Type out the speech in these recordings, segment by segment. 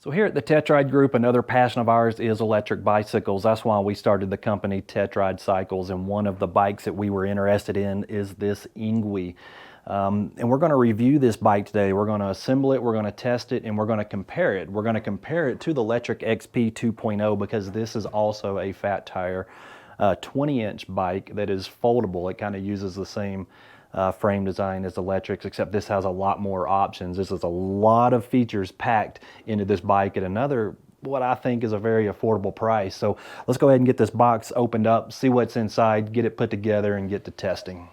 So here at the Tetride Group, another passion of ours is electric bicycles. That's why we started the company Tetride Cycles, and one of the bikes that we were interested in is this Engwe. And we're going to review this bike today. We're going to assemble it, we're going to test it, and we're going to compare it. We're going to compare it to the Electric XP 2.0 because this is also a fat tire 20-inch bike that is foldable. It kind of uses the same frame design as electrics, except this has a lot more options. This is a lot of features packed into this bike at another, what I think is a very affordable price. So let's go ahead and get this box opened up, see what's inside, get it put together, and get to testing.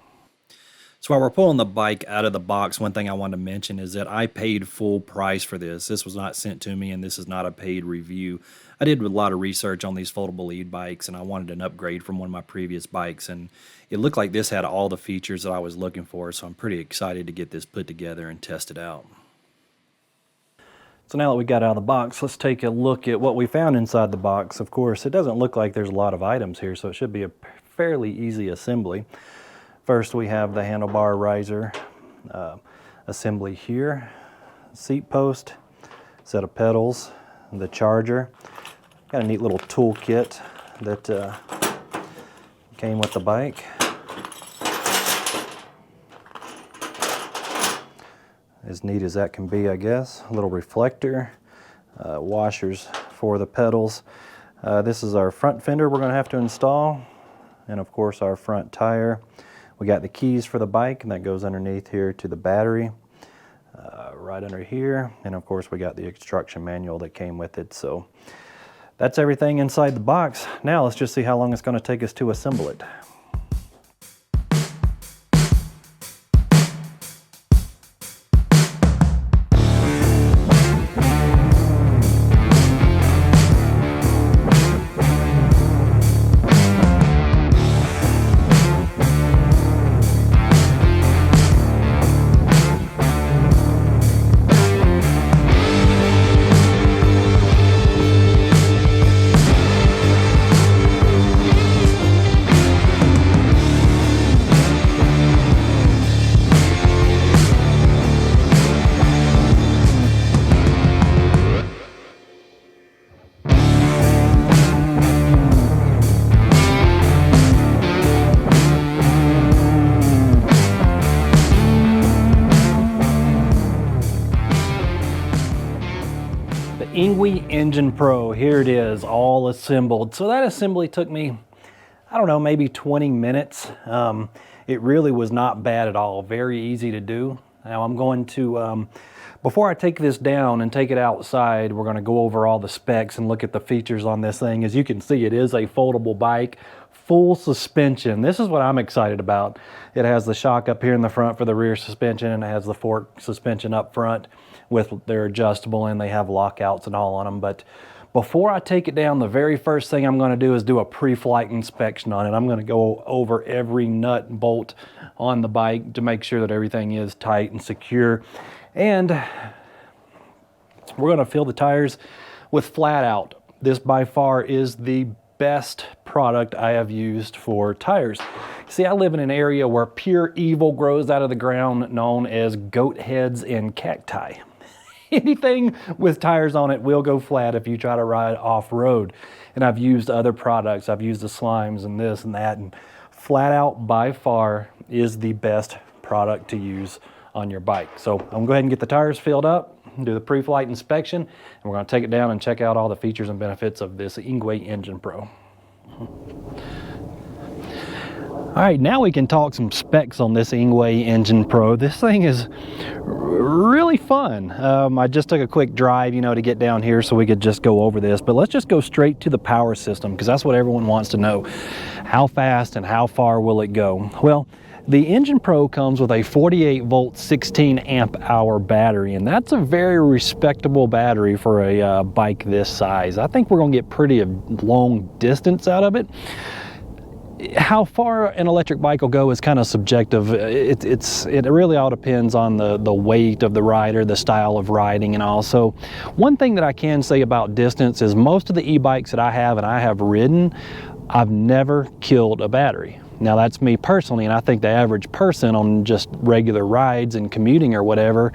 So while we're pulling the bike out of the box, one thing I want to mention is that I paid full price for this. This was not sent to me, and this is not a paid review. I did a lot of research on these foldable e-bikes, and I wanted an upgrade from one of my previous bikes, and it looked like this had all the features that I was looking for, so I'm pretty excited to get this put together and test it out. So now that we got out of the box, let's take a look at what we found inside the box. Of course, it doesn't look like there's a lot of items here, so it should be a fairly easy assembly. First, we have the handlebar riser assembly here, seat post, set of pedals, the charger. Got a neat little tool kit that came with the bike. As neat as that can be, I guess. A little reflector, washers for the pedals. This is our front fender we're going to have to install, and of course our front tire. We got the keys for the bike, and that goes underneath here to the battery, right under here. And of course we got the instruction manual that came with it. So that's everything inside the box. Now let's just see how long it's going to take us to assemble it. Engwe Engine Pro, here it is, all assembled. So that assembly took me, I don't know, maybe 20 minutes. It really was not bad at all, very easy to do. Now I'm going to, before I take this down and take it outside, we're going to go over all the specs and look at the features on this thing. As you can see, it is a foldable bike, full suspension. This is what I'm excited about. It has the shock up here in the front for the rear suspension, and it has the fork suspension up front with their adjustable, and they have lockouts and all on them. But before I take it down, the very first thing I'm going to do is do a pre-flight inspection on it. I'm going to go over every nut and bolt on the bike to make sure that everything is tight and secure. And we're going to fill the tires with flat out. This by far is the best product I have used for tires. See, I live in an area where pure evil grows out of the ground, known as goat heads and cacti. Anything with tires on it will go flat if you try to ride off-road. And I've used other products. I've used the slimes and this and that, and flat out by far is the best product to use on your bike. So I'm going to go ahead and get the tires filled up, do the pre-flight inspection, and we're going to take it down and check out all the features and benefits of this Engwe Engine Pro. All right, now we can talk some specs on this Engwe Engine Pro. This thing is really fun. I just took a quick drive, to get down here so we could just go over this. But let's just go straight to the power system, because that's what everyone wants to know. How fast and how far will it go? Well, the Engine Pro comes with a 48 volt 16 amp hour battery, and that's a very respectable battery for a bike this size. I think we're going to get pretty long distance out of it. How far an electric bike will go is kind of subjective. It really all depends on the weight of the rider, the style of riding, and all. So one thing that I can say about distance is most of the e-bikes that I have and I have ridden, I've never killed a battery. Now that's me personally, and I think the average person on just regular rides and commuting or whatever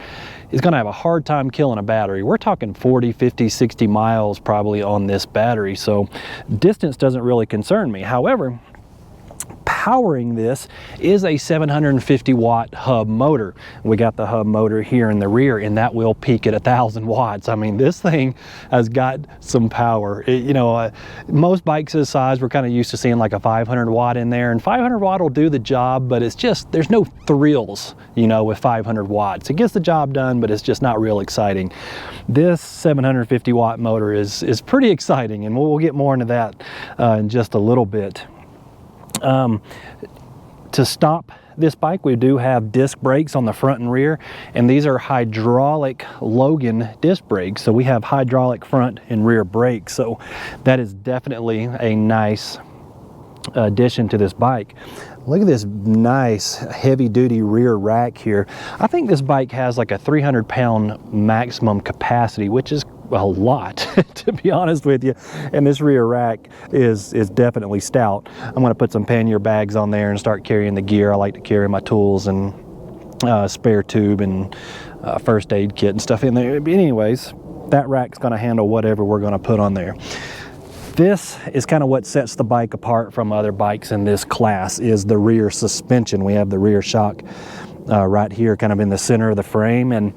is going to have a hard time killing a battery. We're talking 40, 50, 60 miles probably on this battery, so distance doesn't really concern me. However, powering this is a 750 watt hub motor. We got the hub motor here in the rear, and that will peak at 1,000 watts. I mean, this thing has got some power. Most bikes this size, we're kind of used to seeing like a 500 watt in there, and 500 watt will do the job, but it's just, there's no thrills, with 500 watts. It gets the job done, but it's just not real exciting. This 750 watt motor is pretty exciting, and we'll get more into that in just a little bit. To stop this bike, we do have disc brakes on the front and rear, and these are hydraulic Logan disc brakes. So we have hydraulic front and rear brakes. So that is definitely a nice addition to this bike. Look at this nice heavy duty rear rack here. I think this bike has like a 300-pound maximum capacity, which is a lot to be honest with you, and this rear rack is definitely stout. I'm going to put some pannier bags on there and start carrying the gear. I like to carry my tools and spare tube and first aid kit and stuff in there. But anyways, that rack's going to handle whatever we're going to put on there. This is kind of what sets the bike apart from other bikes in this class, is the rear suspension. We have the rear shock right here kind of in the center of the frame, and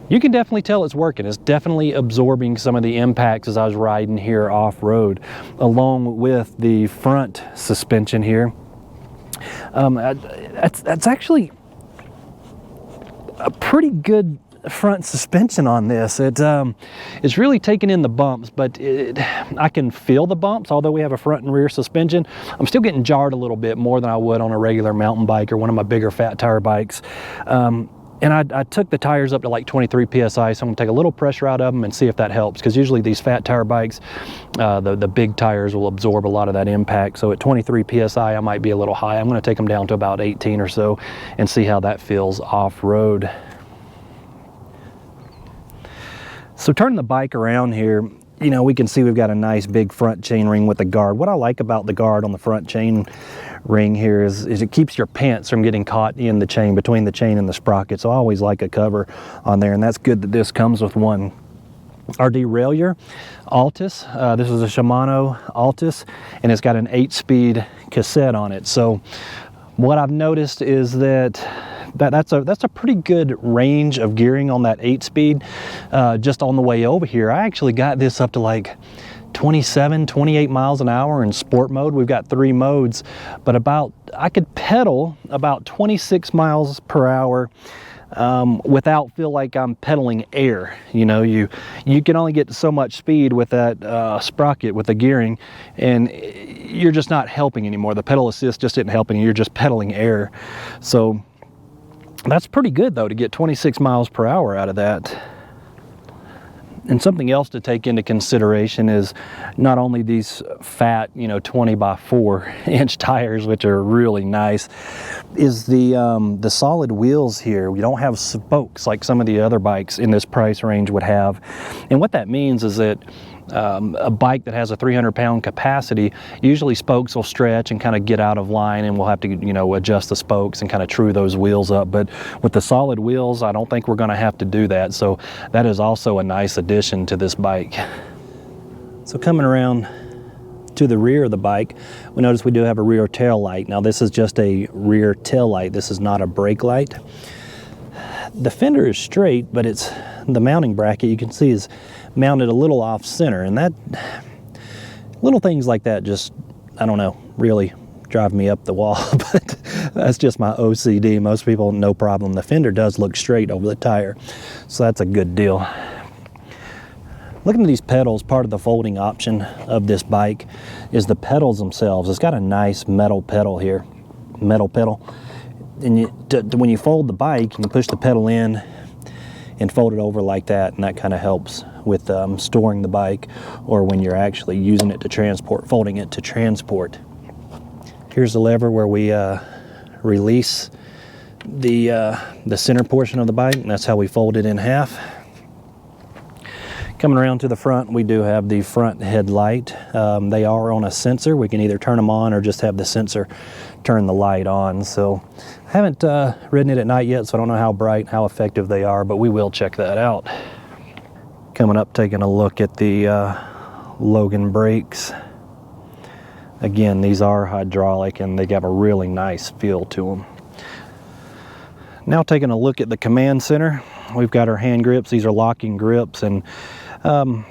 you can definitely tell it's working. It's definitely absorbing some of the impacts as I was riding here off-road, along with the front suspension here. That's actually a pretty good front suspension on this. It's really taking in the bumps, but I can feel the bumps. Although we have a front and rear suspension, I'm still getting jarred a little bit more than I would on a regular mountain bike or one of my bigger fat tire bikes. And I took the tires up to like 23 PSI, so I'm gonna take a little pressure out of them and see if that helps, because usually these fat tire bikes, the big tires will absorb a lot of that impact. So at 23 PSI, I might be a little high. I'm gonna take them down to about 18 or so and see how that feels off-road. So turning the bike around here, we can see we've got a nice big front chain ring with the guard. What I like about the guard on the front chain ring here is it keeps your pants from getting caught in the chain, between the chain and the sprocket. So I always like a cover on there, and that's good that this comes with one. Our derailleur, Altus, this is a Shimano Altus, and it's got an 8-speed cassette on it. So what I've noticed is that's a pretty good range of gearing on that 8-speed. Just on the way over here, I actually got this up to like 27, 28 miles an hour in sport mode. We've got 3 modes, but I could pedal about 26 miles per hour without feel like I'm pedaling air. You can only get so much speed with that sprocket with the gearing, and you're just not helping anymore. The pedal assist just isn't helping you. You're just pedaling air. So that's pretty good though, to get 26 miles per hour out of that. And something else to take into consideration is not only these fat, 20 by 4 inch tires, which are really nice, is the solid wheels here. We don't have spokes like some of the other bikes in this price range would have. And what that means is that a bike that has a 300-pound capacity, usually spokes will stretch and kind of get out of line, and we'll have to adjust the spokes and kind of true those wheels up. But with the solid wheels, I don't think we're going to have to do that. So that is also a nice addition to this bike. So coming around to the rear of the bike, we notice we do have a rear tail light. Now this is just a rear tail light. This is not a brake light. The fender is straight, but it's the mounting bracket, you can see, is mounted a little off center, and that little things like that just, I don't know, really drive me up the wall. But that's just my OCD. Most people, no problem. The fender does look straight over the tire, so that's a good deal. Looking at these pedals, part of the folding option of this bike is the pedals themselves. It's got a nice metal pedal here, and when you fold the bike, you can push the pedal in and fold it over like that, and that kind of helps with storing the bike, or when you're actually using it to transport, folding it to transport. Here's the lever where we release the center portion of the bike, and that's how we fold it in half. Coming around to the front, we do have the front headlight. They are on a sensor. We can either turn them on or just have the sensor turn the light on. So I haven't ridden it at night yet, so I don't know how bright, how effective they are, but we will check that out. Coming up, taking a look at the Logan brakes. Again, these are hydraulic and they have a really nice feel to them. Now taking a look at the command center, we've got our hand grips. These are locking grips, and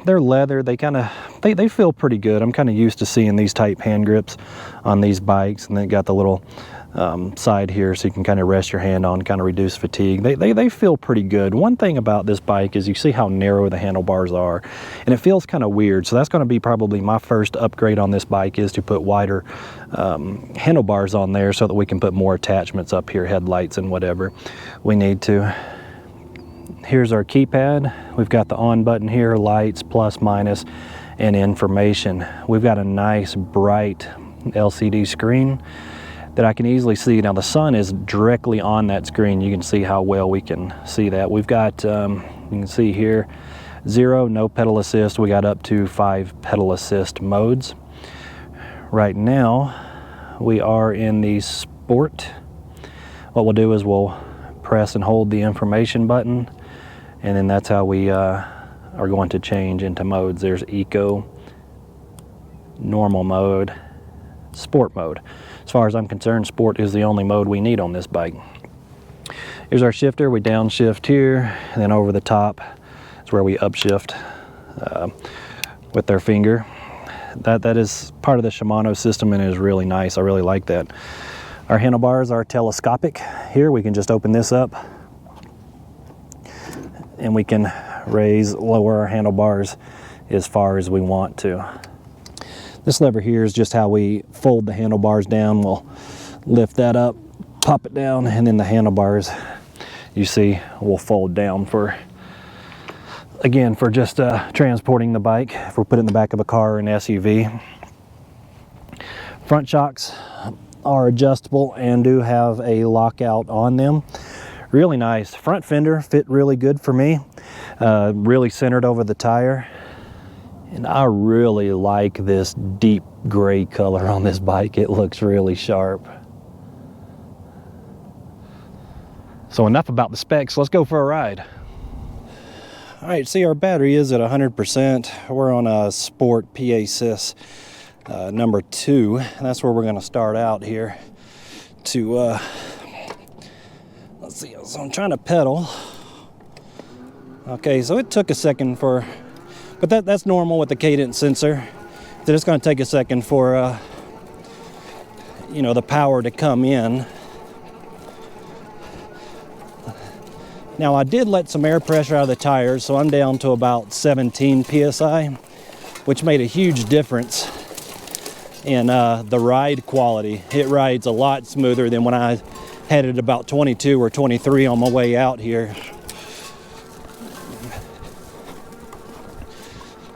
they're leather. They feel pretty good. I'm kind of used to seeing these type hand grips on these bikes, and they got the little side here so you can kind of rest your hand on, kind of reduce fatigue. They feel pretty good. One thing about this bike is you see how narrow the handlebars are, and it feels kind of weird. So that's going to be probably my first upgrade on this bike, is to put wider handlebars on there so that we can put more attachments up here, headlights and whatever we need to. Here's our keypad. We've got the on button here, lights, plus, minus, and information. We've got a nice bright LCD screen that I can easily see. Now the sun is directly on that screen. You can see how well we can see that. We've got, you can see here, 0, no pedal assist. We got up to 5 pedal assist modes. Right now, we are in the sport. What we'll do is we'll press and hold the information button, and then that's how we are going to change into modes. There's eco, normal mode, sport mode. As far as I'm concerned, sport is the only mode we need on this bike. Here's our shifter. We downshift here, and then over the top is where we upshift with our finger. That is part of the Shimano system, and it is really nice. I really like that. Our handlebars are telescopic. Here we can just open this up, and we can raise, lower our handlebars as far as we want to. This lever here is just how we fold the handlebars down. We'll lift that up, pop it down, and then the handlebars, you see, will fold down for, again, for just transporting the bike, if we're putting it in the back of a car or an SUV. Front shocks are adjustable and do have a lockout on them. Really nice. Front fender fit really good for me. Really centered over the tire. And I really like this deep gray color on this bike. It looks really sharp. So enough about the specs. Let's go for a ride. All right, see, our battery is at 100%. We're on a Sport PA-Sys number 2. That's where we're going to start out here to, let's see, so I'm trying to pedal. Okay, so it took a second for, but that's normal with the cadence sensor. That it's going to take a second for, you know, the power to come in. Now I did let some air pressure out of the tires, so I'm down to about 17 PSI, which made a huge difference in the ride quality. It rides a lot smoother than when I had it about 22 or 23 on my way out here.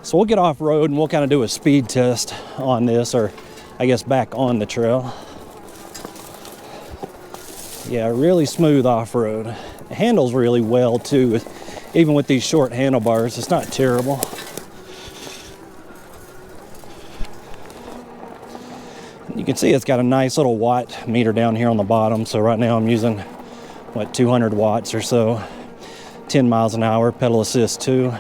So we'll get off-road and we'll kind of do a speed test on this, or I guess back on the trail. Yeah, really smooth off-road. It handles really well too, even with these short handlebars. It's not terrible. You can see it's got a nice little watt meter down here on the bottom. So right now I'm using, what, 200 watts or so. 10 miles an hour, pedal assist too.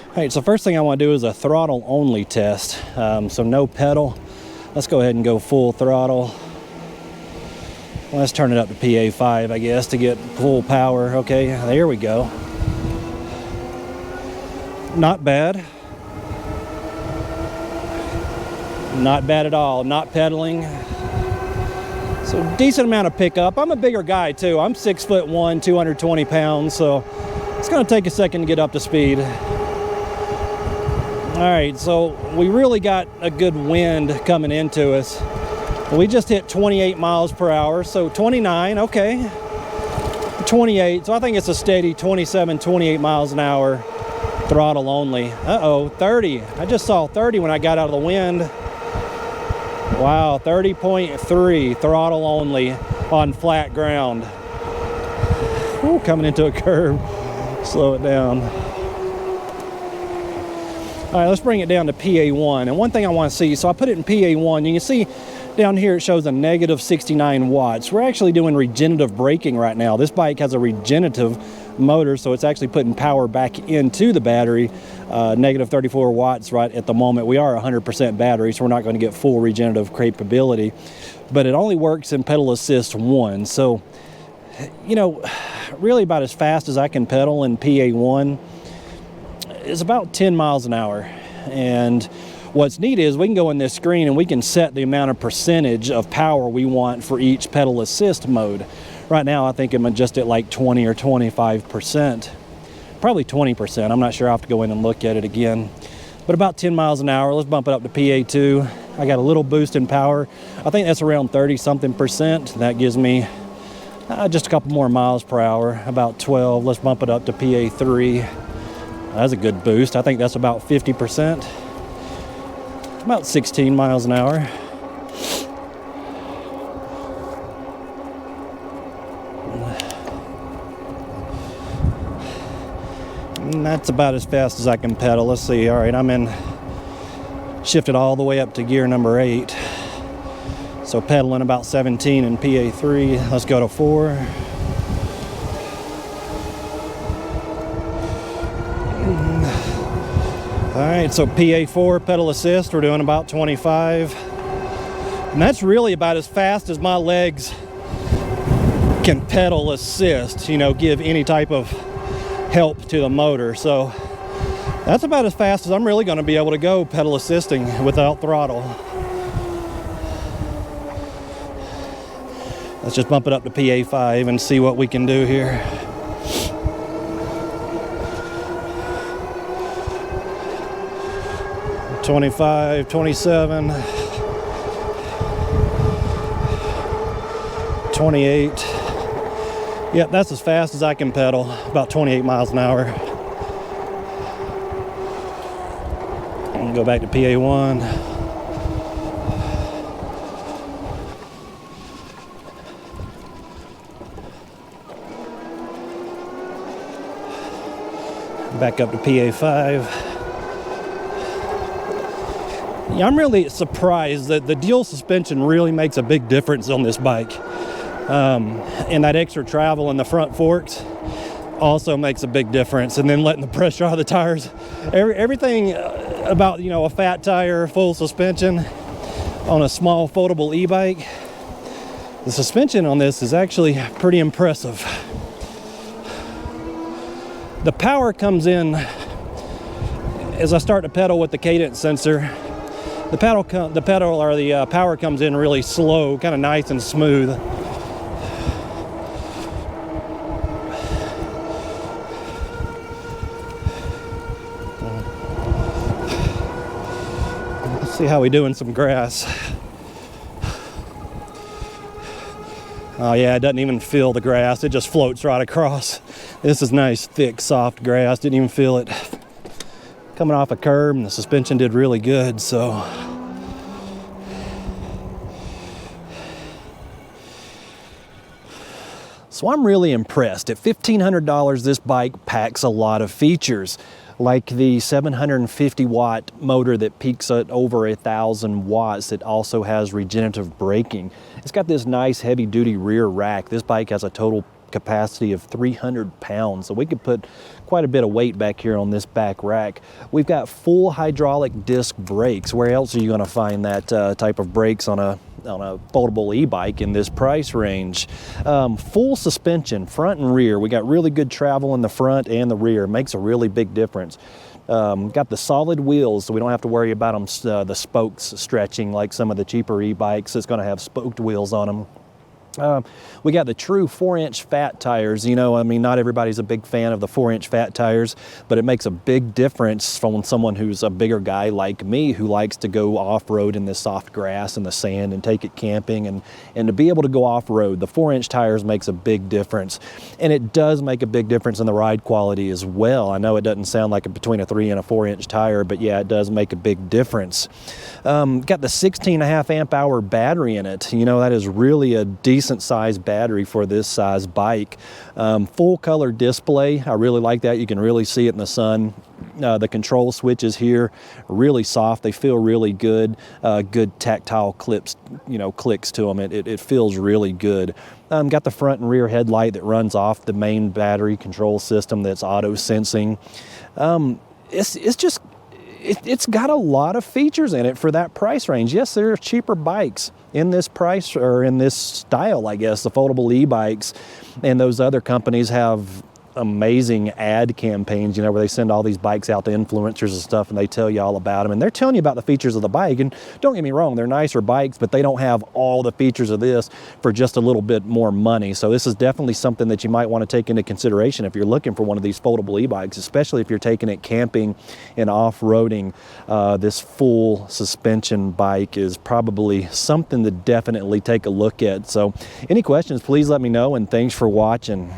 All right, so first thing I want to do is a throttle only test. So no pedal. Let's go ahead and go full throttle. Let's turn it up to PA5, I guess, to get full power. Okay, there we go. Not bad. Not bad at all. Not pedaling. So decent amount of pickup. I'm a bigger guy too. I'm 6'1", 220 pounds, so it's going to take a second to get up to speed. All right, so we really got a good wind coming into us. We just hit 28 miles per hour, so 29, okay. 28, so I think it's a steady 27, 28 miles an hour, throttle only. Uh-oh, 30. I just saw 30 when I got out of the wind. Wow, 30.3, throttle only on flat ground. Ooh, coming into a curve, slow it down. All right, let's bring it down to PA1. And one thing I want to see, so I put it in PA1. You can see down here it shows a negative 69 watts. We're actually doing regenerative braking right now. This bike has a regenerative motor, so it's actually putting power back into the battery. Negative 34 watts right at the moment. We are 100% battery, so we're not going to get full regenerative capability. But it only works in pedal assist 1. So, you know, really about as fast as I can pedal in PA1 is about 10 miles an hour. And what's neat is we can go in this screen and we can set the amount of percentage of power we want for each pedal assist mode. Right now I think I'm just at like 20 or 25%. Probably 20%. I'm not sure. I'll have to go in and look at it again. But about 10 miles an hour. Let's bump it up to PA2. I got a little boost in power. I think that's around 30-something%. That gives me just a couple more miles per hour, about 12. Let's bump it up to PA3. That's a good boost. I think that's about 50%. About 16 miles an hour. And that's about as fast as I can pedal. Let's see. All right, I'm in, shifted all the way up to gear number 8. So pedaling about 17 in PA3. Let's go to 4. All right, so PA4 pedal assist, we're doing about 25. And that's really about as fast as my legs can pedal assist, you know, give any type of help to the motor. So that's about as fast as I'm really going to be able to go pedal assisting without throttle. Let's just bump it up to PA5 and see what we can do here. $25, $27, $28. Yep, that's as fast as I can pedal, about 28 miles an hour. And go back to PA1. Back up to PA5. Yeah, I'm really surprised that the dual suspension really makes a big difference on this bike. And that extra travel in the front forks also makes a big difference. And then letting the pressure out of the tires. Everything about, you know, a fat tire, full suspension on a small foldable e-bike. The suspension on this is actually pretty impressive. The power comes in as I start to pedal with the cadence sensor. The power comes in really slow, kind of nice and smooth. Let's see how we do in some grass. Oh yeah, it doesn't even feel the grass. It just floats right across. This is nice, thick, soft grass. Didn't even feel it. Coming off a curb, and the suspension did really good, so. So I'm really impressed. At $1,500, this bike packs a lot of features, like the 750 watt motor that peaks at over 1,000 watts that also has regenerative braking. It's got this nice heavy duty rear rack. This bike has a total capacity of 300 pounds, so we could put quite a bit of weight back here on this back rack. We've got full hydraulic disc brakes. Where else are you going to find that type of brakes on a foldable e-bike in this price range? Full suspension, front and rear. We got really good travel in the front and the rear. Makes a really big difference. Got the solid wheels, so we don't have to worry about them, the spokes stretching like some of the cheaper e-bikes. It's going to have spoked wheels on them. We got the true 4-inch fat tires. You know, I mean, not everybody's a big fan of the 4-inch fat tires, but it makes a big difference from someone who's a bigger guy like me who likes to go off-road in the soft grass and the sand and take it camping, and to be able to go off-road, the 4-inch tires makes a big difference. And it does make a big difference in the ride quality as well. I know it doesn't sound like between a 3 and a 4-inch tire, but yeah, it does make a big difference. Got the 16.5 amp hour battery in it. You know, that is really a decent size battery for this size bike. Full color display. I really like that. You can really see it in the sun. The control switches here, really soft. They feel really good. Good tactile clicks to them. It feels really good. Got the front and rear headlight that runs off the main battery control system that's auto sensing. It's got a lot of features in it for that price range. Yes, there are cheaper bikes in this price, or in this style, I guess, the foldable e-bikes, and those other companies have amazing ad campaigns, where they send all these bikes out to influencers and stuff, and they tell you all about them, and they're telling you about the features of the bike. And don't get me wrong, they're nicer bikes, but they don't have all the features of this for just a little bit more money. So this is definitely something that you might want to take into consideration if you're looking for one of these foldable e-bikes, especially if you're taking it camping and off-roading. This full suspension bike is probably something to definitely take a look at. So any questions, please let me know, and thanks for watching.